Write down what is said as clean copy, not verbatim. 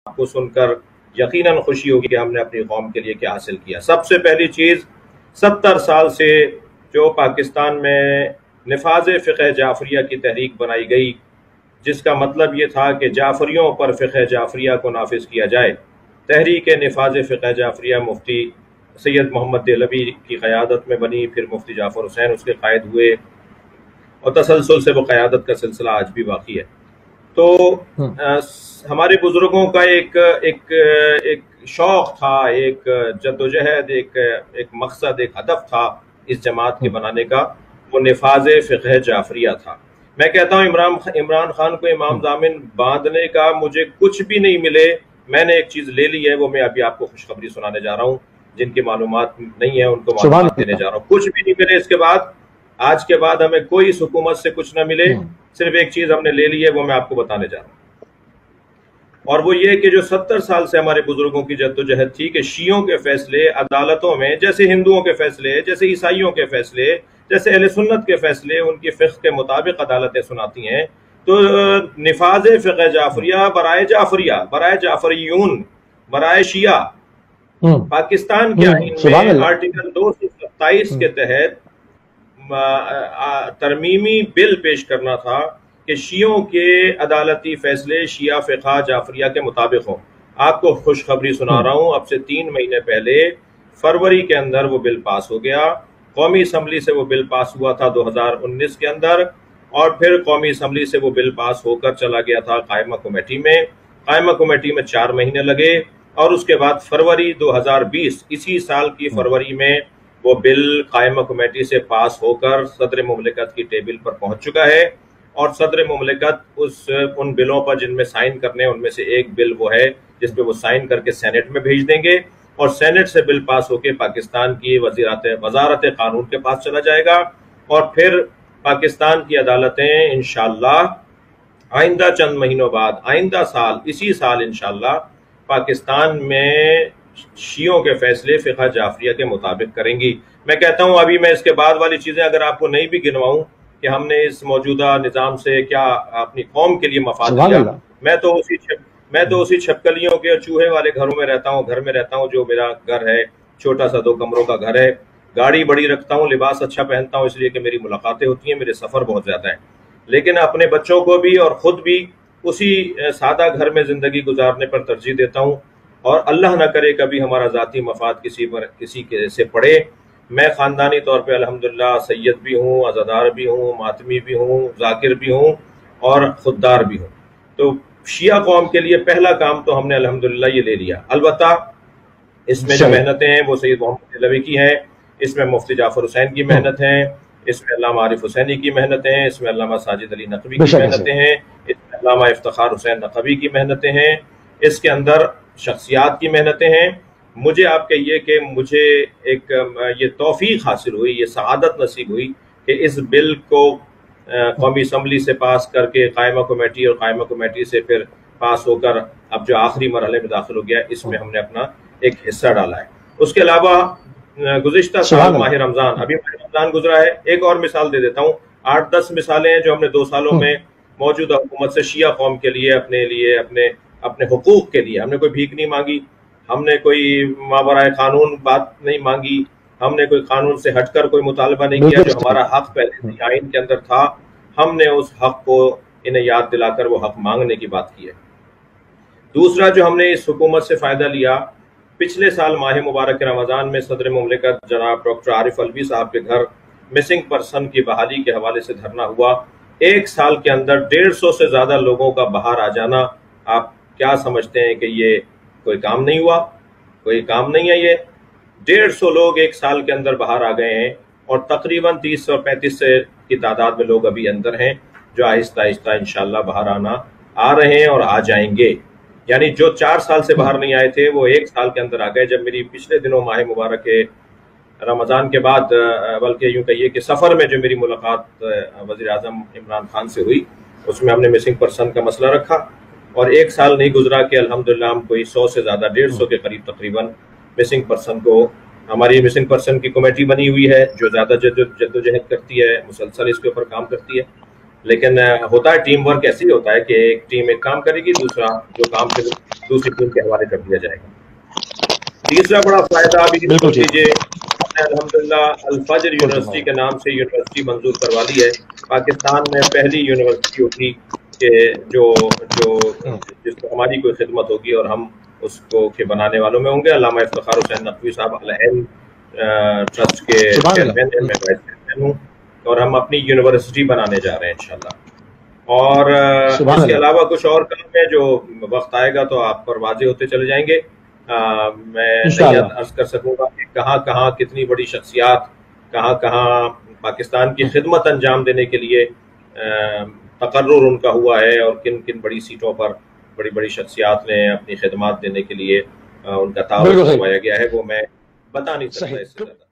آپ کو سن کر یقیناً خوشی ہوگی کہ ہم نے اپنی قوم کے لیے کیا حاصل کیا۔ سب سے پہلی چیز، 70 سال سے جو پاکستان میں نفاذ فقہ جعفریہ کی تحریک بنائی گئی، جس کا مطلب یہ تھا کہ جعفریوں پر فقہ جعفریہ کو نافذ کیا جائے، تحریک نفاذ فقہ جعفریہ مفتی سید محمد دہلوی کی قیادت میں بنی، پھر مفتی جعفر حسین اس کے قائد ہوئے، اور تسلسل سے وہ قیادت کا سلسلہ آج بھی باقی ہے۔ تو ہمارے بزرگوں کا ایک شوق تھا، ایک جدوجہد، ایک مقصد، ایک ہدف تھا اس جماعت کے بنانے کا، وہ نفاذ فقہ جعفریہ تھا۔ میں کہتا ہوں عمران خان کو امام ضامن باندھنے کا مجھے کچھ بھی نہیں ملے، میں نے ایک چیز لے لی ہے، وہ میں ابھی آپ کو خوشخبری سنانے جا رہا ہوں، جن کی معلومات نہیں ہے ان کو معلومات دینے جا رہا ہوں۔ کچھ بھی نہیں ملے اس کے بعد، آج کے بعد ہمیں کوئی اس حکومت سے کچھ نہ ملے، صرف ایک چیز ہم نے لے لی ہے، وہ میں آپ کو بتانے جا رہا ہوں، اور وہ یہ کہ جو 70 سال سے ہمارے بزرگوں کی جدوجہد تھی کہ شیعوں کے فیصلے عدالتوں میں، جیسے ہندوؤں کے فیصلے، جیسے عیسائیوں کے فیصلے، جیسے اہل سنت کے فیصلے ان کی فقہ کے مطابق عدالتیں سناتی ہیں، تو نفاذ فقہ جعفریہ برائے جعفریہ، برائے جعفریون، برائے شیعہ، پاکستان کے آئین میں آرٹیکل 227 کے تحت ترمیمی بل پیش کرنا تھا کہ شیعوں کے عدالتی فیصلے شیعہ فقہ جعفریہ کے مطابق ہوں۔ آپ کو خوشخبری سنا رہا ہوں، اب سے 3 مہینے پہلے فروری کے اندر وہ بل پاس ہو گیا۔ قومی اسمبلی سے وہ بل پاس ہوا تھا 2019 کے اندر، اور پھر قومی اسمبلی سے وہ بل پاس ہو کر چلا گیا تھا قائمہ کمیٹی میں۔ قائمہ کمیٹی میں 4 مہینے لگے، اور اس کے بعد فروری 2020 اسی سال کی فروری میں وہ بل قائمہ کمیٹی سے پاس ہو کر صدر مملکت کی ٹیبل پر پہنچ چکا ہے، اور صدر مملکت ان بلوں پر جن میں سائن کرنے، ان میں سے ایک بل وہ ہے جس پہ وہ سائن کر کے سینٹ میں بھیج دیں گے، اور سینٹ سے بل پاس ہو کے پاکستان کی وزارت قانون کے پاس چلا جائے گا، اور پھر پاکستان کی عدالتیں انشاءاللہ آئندہ چند مہینوں بعد، آئندہ سال، اسی سال انشاءاللہ پاکستان میں شیعوں کے فیصلے فقہ جعفریہ کے مطابق کریں گی۔ میں کہتا ہوں ابھی میں اس کے بعد والی چیزیں اگر آپ کو نہیں بھی گنواؤں کہ ہم نے اس موجودہ نظام سے کیا اپنی قوم کے لیے مفاد لیا، میں تو اسی چھپکلیوں کے چوہے والے گھروں میں رہتا ہوں، گھر میں رہتا ہوں جو میرا گھر ہے، چھوٹا سا 2 کمروں کا گھر ہے، گاڑی بڑی رکھتا ہوں، لباس اچھا پہنتا ہوں، اس لیے کہ میری ملاقاتیں ہوتی ہیں، میرے سفر بہت زیادہ ہیں، لیکن اپنے بچوں کو بھی اور خود بھی اسی سادہ گھر میں زندگی گزارنے پر ترجیح دیتا ہوں، اور اللہ نہ کرے کبھی ہمارا ذاتی مفاد کسی کے سے پڑے۔ میں خاندانی طور پہ الحمدللہ سید بھی ہوں، عزادار بھی ہوں، ماتمی بھی ہوں، ذاکر بھی ہوں، اور خوددار بھی ہوں۔ تو شیعہ قوم کے لیے پہلا کام تو ہم نے الحمدللہ یہ لے لیا۔ البتہ اس میں جو محنتیں ہیں وہ سید محمد دہلوی کی ہیں، اس میں مفتی جعفر حسین کی محنت ہیں، اس میں علامہ عارف حسینی کی محنتیں ہیں، اس میں علامہ ساجد علی نقوی کی محنتیں ہیں، اس میں علامہ افتخار حسین نقوی کی محنتیں ہیں، اس کے اندر شخصیات کی محنتیں ہیں۔ مجھے آپ کہیے کہ مجھے ایک یہ توفیق حاصل ہوئی، یہ سعادت نصیب ہوئی کہ اس بل کو قومی اسمبلی سے پاس کر کے قائمہ کمیٹی، اور قائمہ کمیٹی سے پھر پاس ہو کر اب جو آخری مرحلے میں داخل ہو گیا، اس میں ہم نے اپنا ایک حصہ ڈالا ہے۔ اس کے علاوہ گزشتہ سال ماہ رمضان، ابھی ماہ رمضان گزرا ہے، ایک اور مثال دے دیتا ہوں، 8-10 مثالیں ہیں جو ہم نے 2 سالوں میں موجودہ حکومت سے شیعہ قوم کے لیے، اپنے حقوق کے لیے، ہم نے کوئی بھیک نہیں مانگی، ہم نے کوئی مابرائے قانون بات نہیں مانگی، ہم نے کوئی قانون سے ہٹ کر کوئی مطالبہ نہیں کیا، جو ہمارا حق پہلے سے آئین کے اندر تھا، ہم نے اس حق کو انہیں یاد دلا کر وہ حق مانگنے کی بات کی ہے۔ دوسرا جو ہم نے اس حکومت سے فائدہ لیا، پچھلے سال ماہ مبارک رمضان میں صدر مملکت جناب ڈاکٹر عارف الوی صاحب کے گھر مسنگ پرسن کی بحالی کے حوالے سے دھرنا ہوا۔ 1 سال کے اندر 150 سے زیادہ لوگوں کا باہر آ جانا، آپ کیا سمجھتے ہیں کہ یہ کوئی کام نہیں ہوا؟ کوئی کام نہیں ہے یہ۔ 150 لوگ 1 سال کے اندر باہر آ گئے ہیں، اور تقریباً 30 اور 35 کی تعداد میں لوگ ابھی اندر ہیں جو آہستہ آہستہ انشاءاللہ باہر آ رہے ہیں اور آ جائیں گے۔ یعنی جو 4 سال سے باہر نہیں آئے تھے وہ 1 سال کے اندر آ گئے۔ جب میری پچھلے دنوں ماہ مبارک رمضان کے بعد، بلکہ یوں کہیے کہ سفر میں جو میری ملاقات وزیر اعظم عمران خان سے ہوئی، اس میں ہم نے مسنگ پرسن کا مسئلہ رکھا، اور 1 سال نہیں گزرا کہ الحمدللہ ہم کوئی 100 سے زیادہ، 150 کے قریب تقریباً مسنگ پرسن کو، ہماری مسنگ پرسن کی کمیٹی بنی ہوئی ہے جو زیادہ جدوجہد کرتی ہے، مسلسل اس کے اوپر کام کرتی ہے، لیکن ہوتا ہے ٹیم ورک ایسے ہی ہوتا ہے کہ ایک ٹیم ایک کام کرے گی، دوسرا جو کام سے دوسری ٹیم کے حوالے کر دیا جائے گا۔ تیسرا بڑا فائدہ ابھی سوچ لیجیے، الحمدللہ الفجر یونیورسٹی کے نام سے یونیورسٹی منظور کروا لی ہے۔ پاکستان میں پہلی یونیورسٹی ہوگی کہ جو جس کو ہماری کوئی خدمت ہوگی اور ہم اس کو کے بنانے والوں میں ہوں گے۔ علامہ افتخار حسین نقوی صاحب العلم ٹرسٹ کے چیئرمین ہیں، میں وائس چیئرمین ہوں، اور ہم اپنی یونیورسٹی بنانے جا رہے ہیں انشاءاللہ۔ اور اس کے علاوہ کچھ اور کام ہے جو وقت آئے گا تو آپ پر واضح ہوتے چلے جائیں گے۔ میں نہیں عرض کر سکوں گا کہ کہاں کہاں کتنی بڑی شخصیات کہاں کہاں پاکستان کی خدمت انجام دینے کے لیے تقرر ان کا ہوا ہے، اور کن کن بڑی سیٹوں پر بڑی بڑی شخصیات نے اپنی خدمات دینے کے لیے ان کا تعارف کروایا گیا ہے، وہ میں بتا نہیں سکتا اس سے زیادہ۔